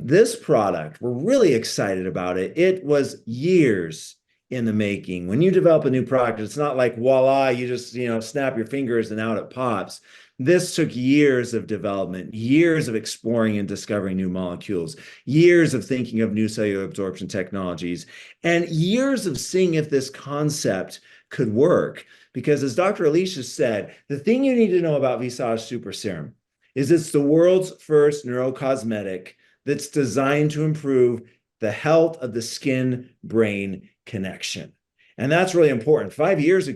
This product, we're really excited about it. It was years in the making. When you develop a new product, it's not like voila, you just, snap your fingers and out it pops. This took years of development, years of exploring and discovering new molecules, years of thinking of new cellular absorption technologies, and years of seeing if this concept could work. Because as Dr. Alicia said, the thing you need to know about Visage Super Serum is it's the world's first neurocosmetic that's designed to improve the health of the skin brain connection. And that's really important. About 5 years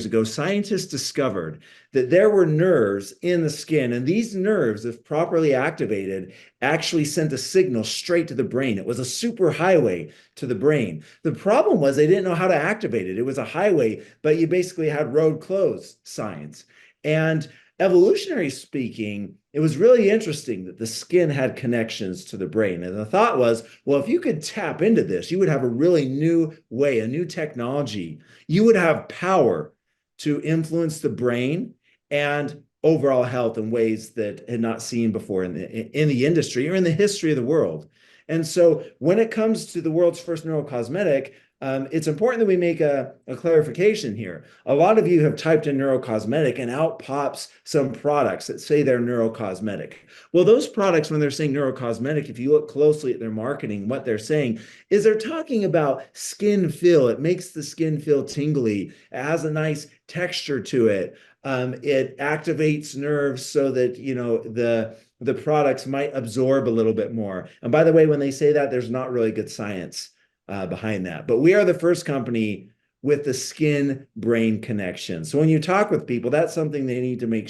ago, scientists discovered that there were nerves in the skin, and these nerves, if properly activated, actually sent a signal straight to the brain. It was a super highway to the brain. The problem was they didn't know how to activate it. It was a highway, but you basically had road closed science. And evolutionary speaking, it was really interesting that the skin had connections to the brain. And the thought was, well, if you could tap into this, you would have a really new way, a new technology. You would have power to influence the brain and overall health in ways that had not seen before in the industry or in the history of the world. And so when it comes to the world's first neurocosmetic, it's important that we make a clarification here. A lot of you have typed in neurocosmetic and out pops some products that say they're neurocosmetic. Well, those products, when they're saying neurocosmetic, if you look closely at their marketing, what they're saying is they're talking about skin feel. It makes the skin feel tingly. It has a nice texture to it. It activates nerves so that, the products might absorb a little bit more. And by the way, when they say that, there's not really good science behind that. But we are the first company with the skin brain connection. So when you talk with people, that's something they need to make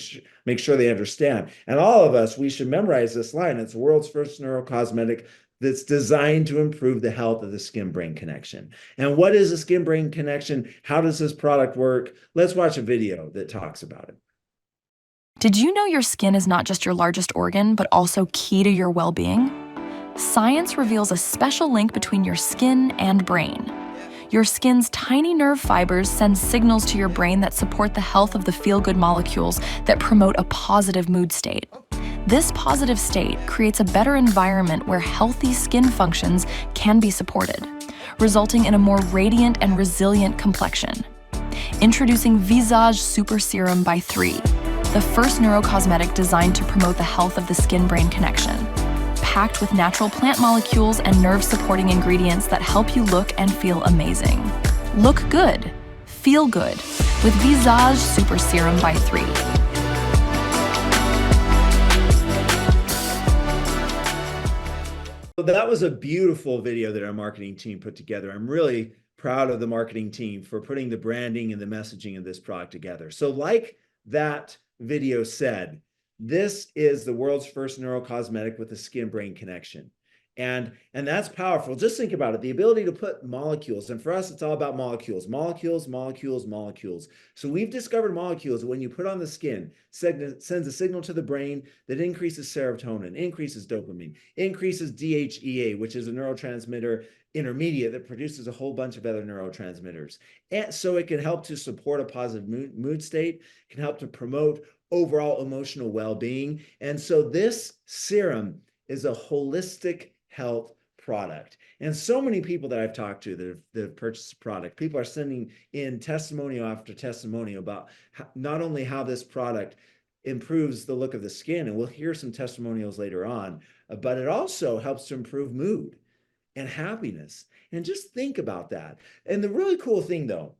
sure they understand. And all of us, we should memorize this line. It's the world's first neurocosmetic that's designed to improve the health of the skin brain connection. And what is a skin brain connection? How does this product work? Let's watch a video that talks about it. Did you know your skin is not just your largest organ, but also key to your well-being? Science reveals a special link between your skin and brain. Your skin's tiny nerve fibers send signals to your brain that support the health of the feel-good molecules that promote a positive mood state. This positive state creates a better environment where healthy skin functions can be supported, resulting in a more radiant and resilient complexion. Introducing Visage Super Serum by 3, the first neurocosmetic designed to promote the health of the skin-brain connection. Packed with natural plant molecules and nerve-supporting ingredients that help you look and feel amazing. Look good, feel good, with Visage Super Serum by 3. So that was a beautiful video that our marketing team put together. I'm really proud of the marketing team for putting the branding and the messaging of this product together. So like that video said, this is the world's first neurocosmetic with a skin-brain connection. And that's powerful. Just think about it, the ability to put molecules, and for us, it's all about molecules, molecules, molecules, molecules. So we've discovered molecules that when you put on the skin, sends a signal to the brain that increases serotonin, increases dopamine, increases DHEA, which is a neurotransmitter intermediate that produces a whole bunch of other neurotransmitters. And so it can help to support a positive mood state, can help to promote overall emotional well-being. And so this serum is a holistic health product. And so many people that I've talked to that have purchased the product, people are sending in testimonial after testimonial about not only how this product improves the look of the skin, and we'll hear some testimonials later on, but it also helps to improve mood and happiness. And just think about that. And the really cool thing, though,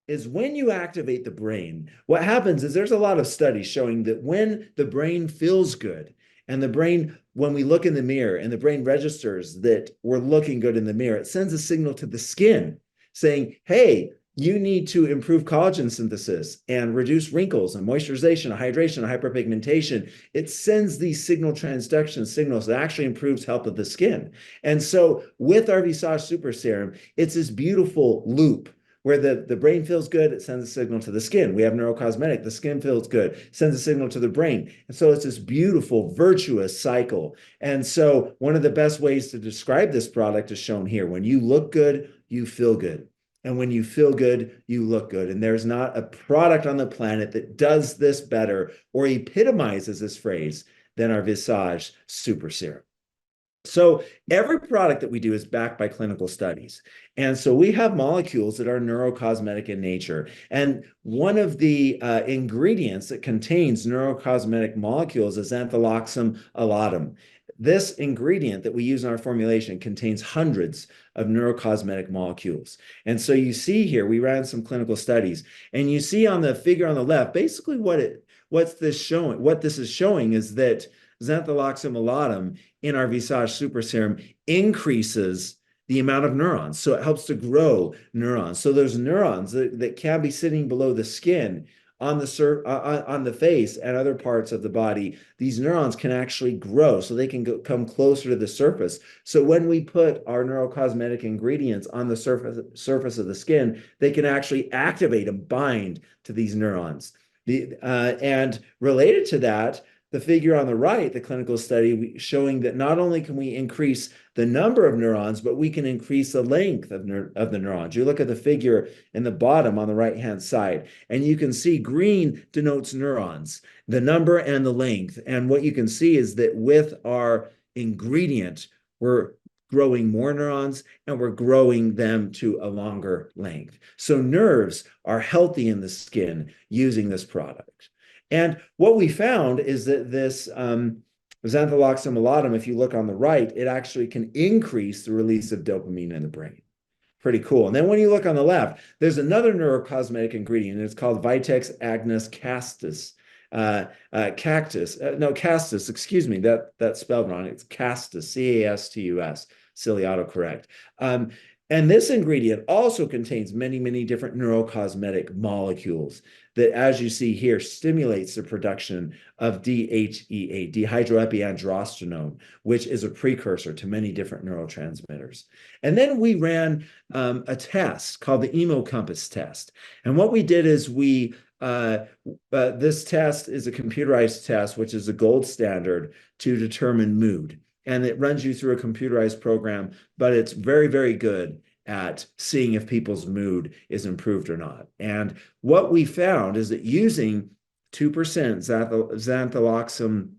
is when you activate the brain, what happens is there's a lot of studies showing that when the brain feels good, and the brain, when we look in the mirror and the brain registers that we're looking good in the mirror, it sends a signal to the skin saying, hey, you need to improve collagen synthesis and reduce wrinkles and moisturization, hydration, hyperpigmentation. It sends these signal transduction signals that actually improves health of the skin. And so with our Visage Super Serum, it's this beautiful loop where the brain feels good, it sends a signal to the skin. We have neurocosmetic, the skin feels good, sends a signal to the brain. And so it's this beautiful, virtuous cycle. And so one of the best ways to describe this product is shown here. When you look good, you feel good. And when you feel good, you look good. And there's not a product on the planet that does this better or epitomizes this phrase than our Visage Super Serum. So every product that we do is backed by clinical studies. And so we have molecules that are neurocosmetic in nature. And one of the ingredients that contains neurocosmetic molecules is xantholoxum alatum. This ingredient that we use in our formulation contains hundreds of neurocosmetic molecules. And so you see here, we ran some clinical studies, and you see on the figure on the left, basically what this is showing is that xantholoxum alatum in our Visage super serum increases the amount of neurons. So it helps to grow neurons. So there's neurons that can be sitting below the skin on the face and other parts of the body. These neurons can actually grow so they can come closer to the surface. So when we put our neurocosmetic ingredients on the surface of the skin, they can actually activate and bind to these neurons. And related to that, the figure on the right, the clinical study showing that not only can we increase the number of neurons, but we can increase the length of the neurons. You look at the figure in the bottom on the right-hand side, and you can see green denotes neurons, the number and the length. And what you can see is that with our ingredient, we're growing more neurons and we're growing them to a longer length. So nerves are healthy in the skin using this product. And what we found is that this xantholoxum alatum, if you look on the right, it actually can increase the release of dopamine in the brain. Pretty cool. And then when you look on the left, there's another neurocosmetic ingredient. And it's called Vitex agnus castus. Castus, excuse me, that's spelled wrong. It's castus, C-A-S-T-U-S, silly autocorrect. And this ingredient also contains many, many different neurocosmetic molecules that, as you see here, stimulates the production of DHEA, dehydroepiandrosterone, which is a precursor to many different neurotransmitters. And then we ran a test called the EmoCompass test. And what we did is this test is a computerized test, which is a gold standard to determine mood. And it runs you through a computerized program, but it's very, very good at seeing if people's mood is improved or not. And what we found is that using 2% xantholoxum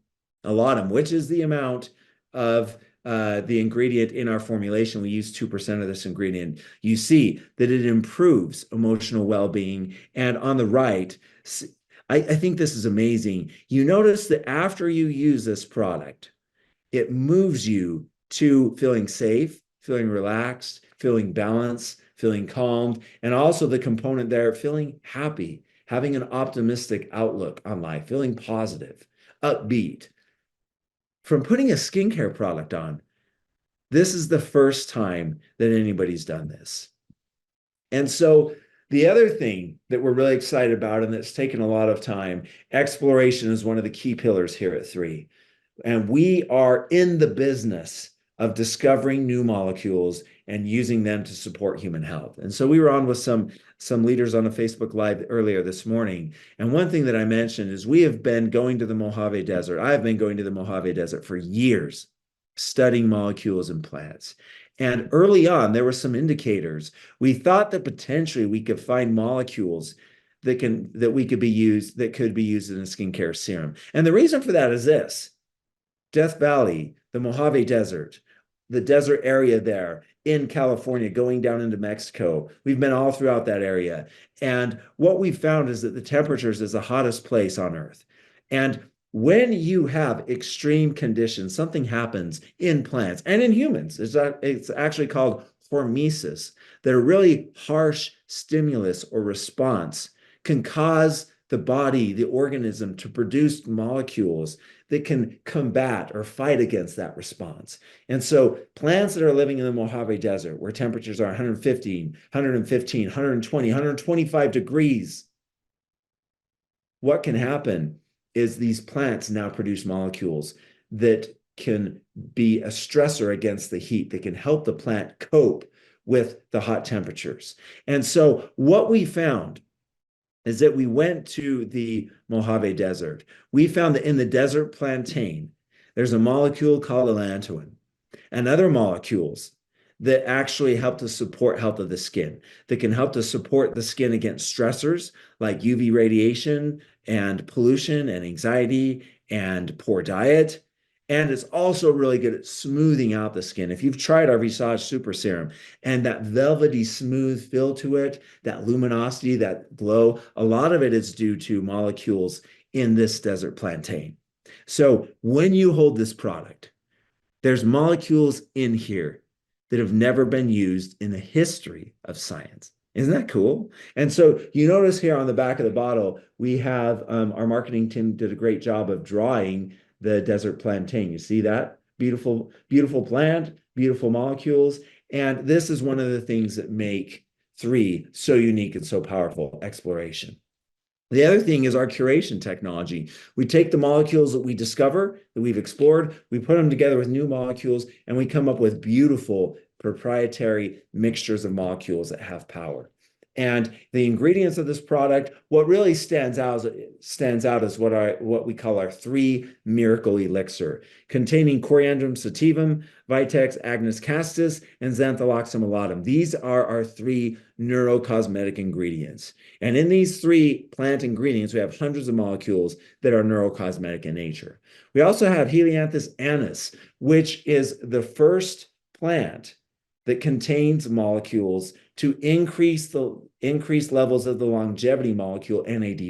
alatum, which is the amount of the ingredient in our formulation, we use 2% of this ingredient, you see that it improves emotional well-being. And on the right, I think this is amazing. You notice that after you use this product, it moves you to feeling safe, feeling relaxed, feeling balanced, feeling calmed, and also the component there, feeling happy, having an optimistic outlook on life, feeling positive, upbeat. From putting a skincare product on, this is the first time that anybody's done this. And so the other thing that we're really excited about, and that's taken a lot of time, exploration is one of the key pillars here at 3. And we are in the business of discovering new molecules and using them to support human health. And so we were on with some leaders on a Facebook Live earlier this morning. And one thing that I mentioned is we have been going to the Mojave Desert. I've been going to the Mojave Desert for years, studying molecules and plants. And early on, there were some indicators. We thought that potentially we could find molecules that could be used in a skincare serum. And the reason for that is this. Death Valley, the Mojave Desert, the desert area there in California, going down into Mexico. We've been all throughout that area. And what we found is that the temperatures is the hottest place on Earth. And when you have extreme conditions, something happens in plants and in humans. It's actually called hormesis, that a really harsh stimulus or response can cause the body, the organism, to produce molecules that can combat or fight against that response. And so plants that are living in the Mojave Desert, where temperatures are 115, 120, 125 degrees, what can happen is these plants now produce molecules that can be a stressor against the heat, that can help the plant cope with the hot temperatures. And so what we found is that we went to the Mojave Desert. We found that in the desert plantain, there's a molecule called allantoin and other molecules that actually help to support health of the skin, that can help to support the skin against stressors like UV radiation and pollution and anxiety and poor diet. And it's also really good at smoothing out the skin. If you've tried our Visage Super Serum and that velvety smooth feel to it, that luminosity, that glow, a lot of it is due to molecules in this desert plantain. So when you hold this product, there's molecules in here that have never been used in the history of science. Isn't that cool? And so you notice here on the back of the bottle, we have our marketing team did a great job of drawing the desert plantain. You see that? Beautiful, beautiful plant, beautiful molecules. And this is one of the things that make 3 so unique and so powerful: exploration. The other thing is our curation technology. We take the molecules that we discover, that we've explored, we put them together with new molecules, and we come up with beautiful proprietary mixtures of molecules that have power. And the ingredients of this product, what really stands out is what we call our 3 miracle elixir, containing Coriandrum sativum, Vitex agnus castus, and Xantholoxum alatum. These are our 3 neurocosmetic ingredients. And in these 3 plant ingredients, we have hundreds of molecules that are neurocosmetic in nature. We also have Helianthus annuus, which is the first plant that contains molecules to increase levels of the longevity molecule NAD+.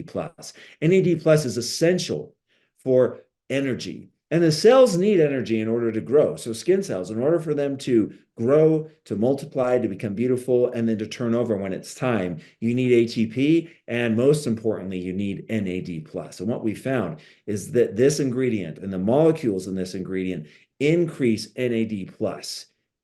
NAD+ is essential for energy. And the cells need energy in order to grow. So skin cells, in order for them to grow, to multiply, to become beautiful, and then to turn over when it's time, you need ATP, and most importantly, you need NAD+. And what we found is that this ingredient and the molecules in this ingredient increase NAD+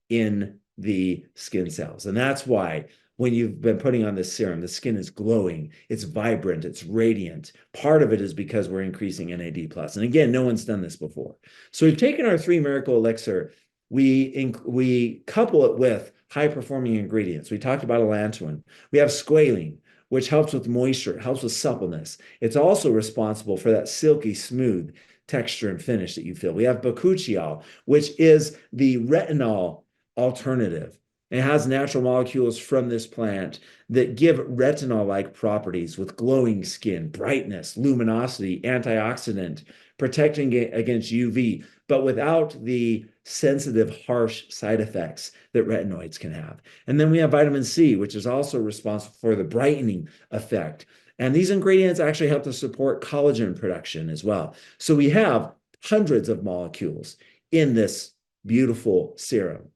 in the skin cells. And that's why when you've been putting on this serum, the skin is glowing, it's vibrant, it's radiant. Part of it is because we're increasing NAD+. And again, no one's done this before. So we've taken our 3 miracle elixir, we couple it with high-performing ingredients. We talked about allantoin. We have squalene, which helps with moisture, helps with suppleness. It's also responsible for that silky smooth texture and finish that you feel. We have bakuchiol, which is the retinol alternative. It has natural molecules from this plant that give retinol-like properties with glowing skin, brightness, luminosity, antioxidant, protecting against UV, but without the sensitive, harsh side effects that retinoids can have. And then we have vitamin C, which is also responsible for the brightening effect. And these ingredients actually help to support collagen production as well. So we have hundreds of molecules in this beautiful serum.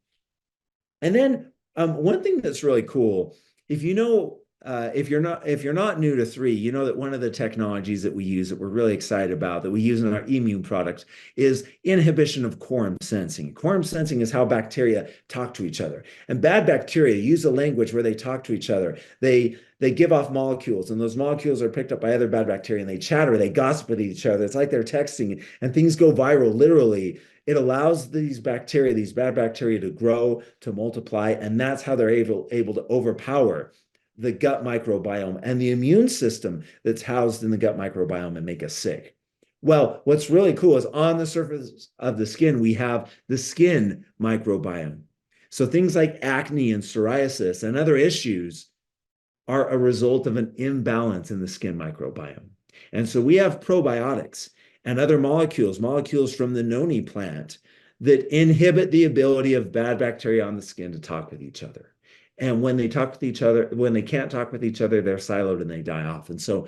And then one thing that's really cool, if you know, if you're not new to 3, you know that one of the technologies that we use that we're really excited about, that we use in our immune products, is inhibition of quorum sensing. Quorum sensing is how bacteria talk to each other. And bad bacteria use a language where they talk to each other. They give off molecules, and those molecules are picked up by other bad bacteria, and they chatter, they gossip with each other. It's like they're texting, and things go viral, literally. It allows these bacteria, these bad bacteria, to grow, to multiply, and that's how they're able to overpower the gut microbiome and the immune system that's housed in the gut microbiome and make us sick. Well, what's really cool is on the surface of the skin, we have the skin microbiome. So things like acne and psoriasis and other issues are a result of an imbalance in the skin microbiome. And so we have probiotics and other molecules from the noni plant that inhibit the ability of bad bacteria on the skin to talk with each other. And when they talk with each other, when they can't talk with each other, they're siloed and they die off. And so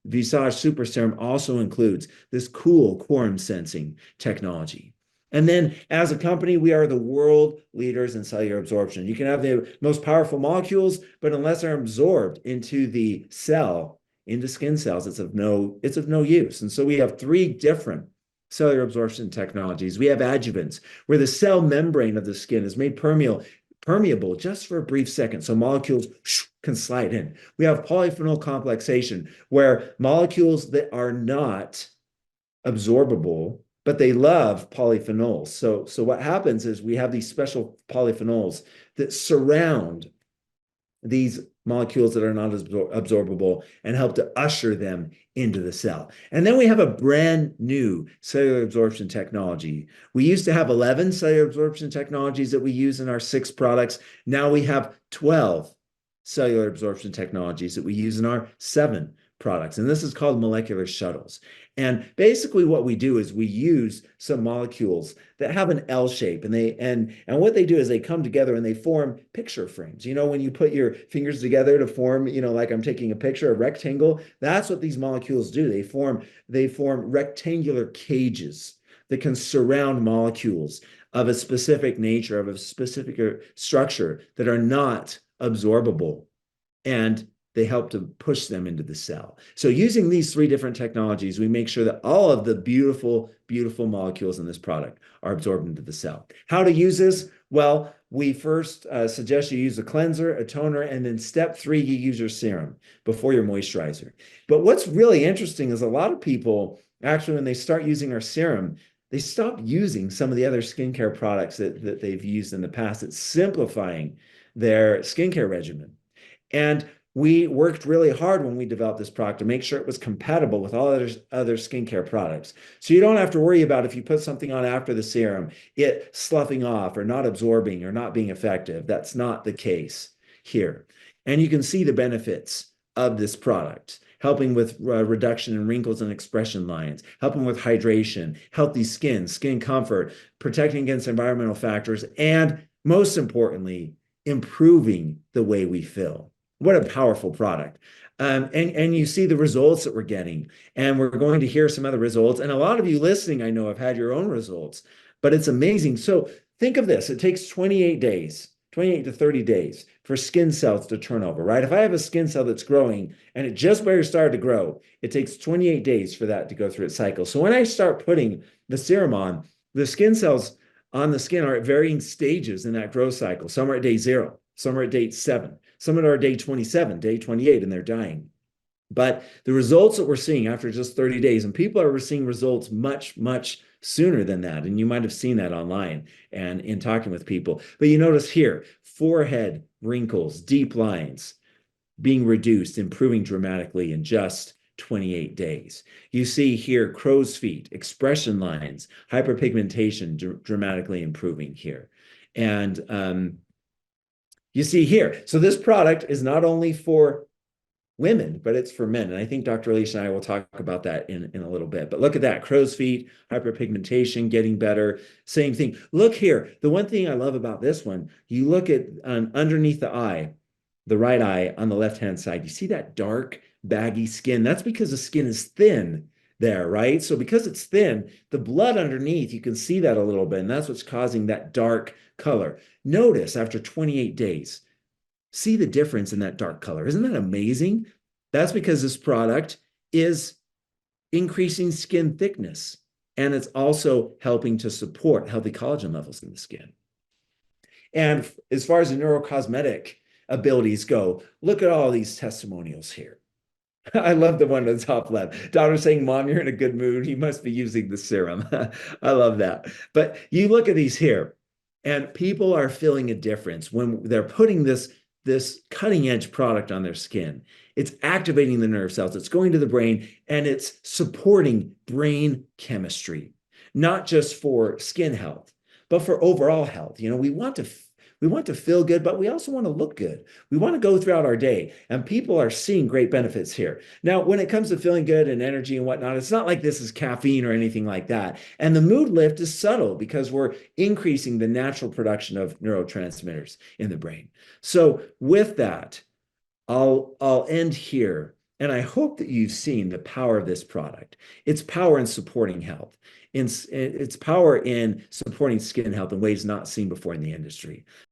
Visage Super Serum also includes this cool quorum sensing technology. And then as a company, we are the world leaders in cellular absorption. You can have the most powerful molecules, but unless they're absorbed into the cell, into skin cells, it's of no use. And so we have 3 different cellular absorption technologies. We have adjuvants, where the cell membrane of the skin is made permeable just for a brief second, so molecules can slide in. We have polyphenol complexation, where molecules that are not absorbable, but they love polyphenols. So what happens is we have these special polyphenols that surround these molecules that are not absorbable and help to usher them into the cell. And then we have a brand new cellular absorption technology. We used to have 11 cellular absorption technologies that we use in our 6 products. Now we have 12 cellular absorption technologies that we use in our 7 products. And this is called molecular shuttles. And basically what we do is we use some molecules that have an L shape, and what they do is they come together and they form picture frames. You know, when you put your fingers together to form, you know, like I'm taking a picture, a rectangle, that's what these molecules do. They form rectangular cages that can surround molecules of a specific nature, of a specific structure that are not absorbable, and they help to push them into the cell. So using these three different technologies, we make sure that all of the beautiful, beautiful molecules in this product are absorbed into the cell. How to use this? Well, we first suggest you use a cleanser, a toner, and then step 3, you use your serum before your moisturizer. But what's really interesting is a lot of people, actually, when they start using our serum, they stop using some of the other skincare products that they've used in the past. It's simplifying their skincare regimen. And we worked really hard when we developed this product to make sure it was compatible with all other skincare products. So you don't have to worry about if you put something on after the serum, it sloughing off or not absorbing or not being effective. That's not the case here. And you can see the benefits of this product, helping with reduction in wrinkles and expression lines, helping with hydration, healthy skin comfort, protecting against environmental factors, and most importantly, improving the way we feel. What a powerful product. And you see the results that we're getting. And we're going to hear some other results. And a lot of you listening, I know, have had your own results, but it's amazing. So think of this. It takes 28 days, 28 to 30 days for skin cells to turn over, right? If I have a skin cell that's growing and it just barely started to grow, it takes 28 days for that to go through its cycle. So when I start putting the serum on, the skin cells on the skin are at varying stages in that growth cycle. Some are at day 0, some are at day 7, some are at day 27, day 28, and they're dying. But the results that we're seeing after just 30 days, and people are seeing results much, much sooner than that. And you might have seen that online and in talking with people. But you notice here, forehead wrinkles, deep lines being reduced, improving dramatically in just 28 days. You see here crow's feet, expression lines, hyperpigmentation dramatically improving here. And you see here, so this product is not only for women, but it's for men. And I think Dr. Alicia and I will talk about that in a little bit. But look at that, crow's feet, hyperpigmentation, getting better, same thing. Look here, the one thing I love about this one, you look at underneath the eye, the right eye on the left-hand side, you see that dark, baggy skin? That's because the skin is thin there, right? So because it's thin, the blood underneath, you can see that a little bit, and that's what's causing that dark color. Notice after 28 days, see the difference in that dark color. Isn't that amazing? That's because this product is increasing skin thickness, and it's also helping to support healthy collagen levels in the skin. And as far as the neurocosmetic abilities go, look at all these testimonials here. I love the one on the top left. Daughter saying, Mom, you're in a good mood. You must be using the serum. I love that. But you look at these here, and people are feeling a difference when they're putting this cutting edge product on their skin. It's activating the nerve cells. It's going to the brain, and it's supporting brain chemistry, not just for skin health, but for overall health. You know, we want to feel good, but we also want to look good. We want to go throughout our day, and people are seeing great benefits here. Now, when it comes to feeling good and energy and whatnot, it's not like this is caffeine or anything like that. And the mood lift is subtle because we're increasing the natural production of neurotransmitters in the brain. So with that, I'll end here. And I hope that you've seen the power of this product. Its power in supporting health, its power in supporting skin health in ways not seen before in the industry.